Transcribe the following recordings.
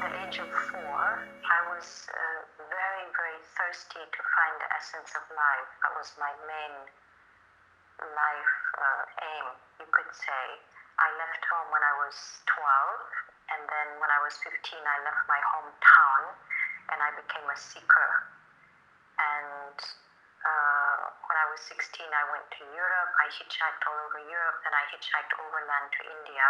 the age of 4, I was very, very thirsty to find the essence of life. That was my main life aim, you could say. I left home when I was 12, and then when I was 15, I left my hometown, and I became a seeker. And when I was 16, I went to Europe. I hitchhiked all over Europe, then I hitchhiked overland to India.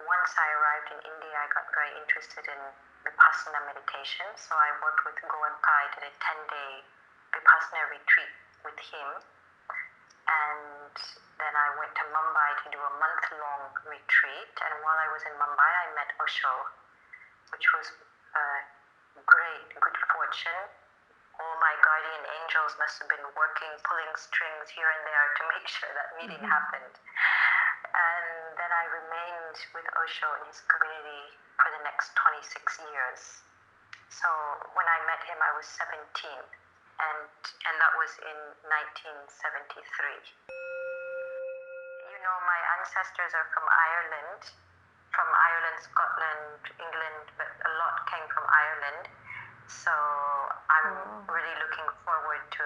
Once I arrived in India, I got very interested in Vipassana meditation, so I worked with Goan Pai, did a 10-day Vipassana retreat with him. And then I went to Mumbai to do a month-long retreat, and while I was in Mumbai, I met Osho, which was good fortune. All my guardian angels must have been working, pulling strings here and there to make sure that meeting happened. And then I remained with Osho in his community for the next 26 years. So when I met him, I was 17, and that was in 1973. You know, my ancestors are from Ireland, Scotland, England, but a lot came from Ireland. So I'm really looking forward to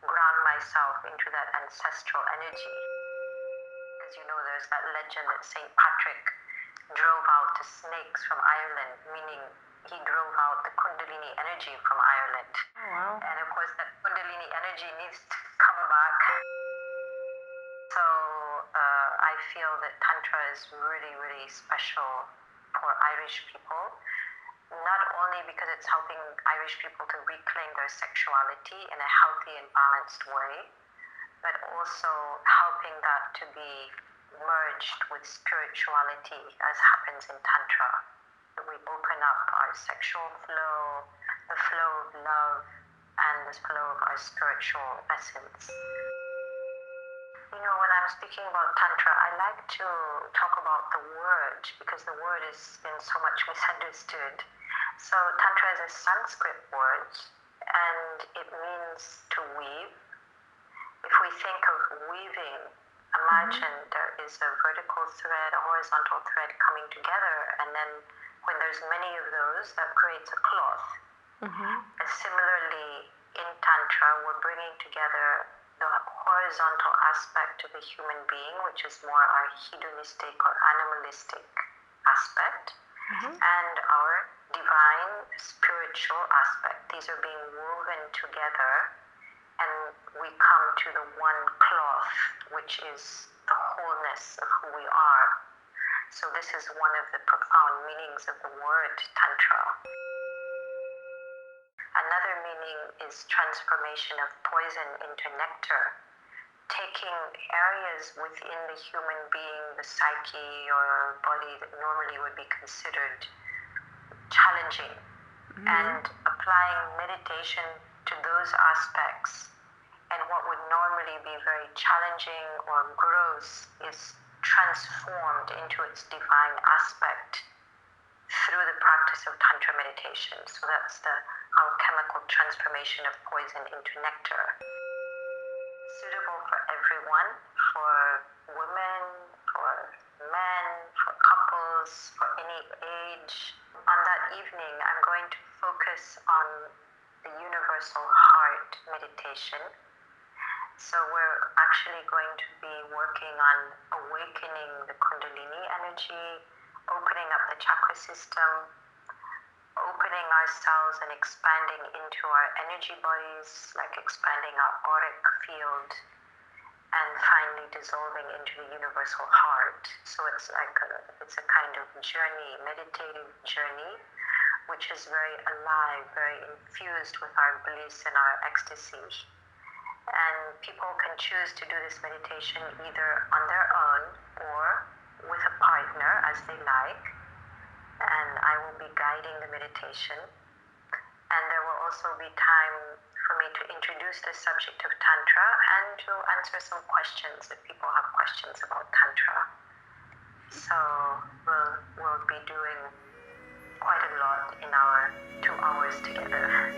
ground myself into that ancestral energy. As you know, there's that legend that St. Patrick drove out the snakes from Ireland, meaning he drove out the Kundalini energy from Ireland. Oh, wow. And of course, that Kundalini energy needs to come back. So I feel that Tantra is really, really special for Irish people. Not only because it's helping Irish people to reclaim their sexuality in a healthy and balanced way, but also helping that to be merged with spirituality, as happens in Tantra. We open up our sexual flow, the flow of love, and the flow of our spiritual essence. You know, when I'm speaking about Tantra, I like to talk about the word, because the word has been so much misunderstood. So Tantra is a Sanskrit word, and it means to weave. If we think of weaving, imagine there is a vertical thread, a horizontal thread coming together, and then when there's many of those, that creates a cloth. And similarly, in Tantra, we're bringing together the horizontal aspect of the human being, which is more our hedonistic or animalistic aspect, and our divine spiritual aspect. These are being woven together, and we come to the one cloth, which is the wholeness of who we are. So this is one of the profound meanings of the word Tantra. Another meaning is transformation of poison into nectar, taking areas within the human being, the psyche or body that normally would be considered challenging, and applying meditation to those aspects. And what would normally be very challenging or gross is transformed into its divine aspect through the practice of Tantra meditation. So that's the alchemical transformation of poison into nectar. Suitable for everyone, for women, for men, for couples, for any age. On that evening, I'm going to focus on the universal heart meditation. So we're actually going to be working on awakening the Kundalini energy, opening up the chakra system, opening ourselves and expanding into our energy bodies, like expanding our auric field, and finally dissolving into the universal heart. So it's like it's a kind of journey, meditative journey, which is very alive, very infused with our bliss and our ecstasy. And people can choose to do this meditation either on their own or with a partner as they like. And I will be guiding the meditation. And there will also be time for me to introduce the subject of Tantra and to answer some questions if people have questions about Tantra. So we'll be doing quite a lot in our 2 hours together.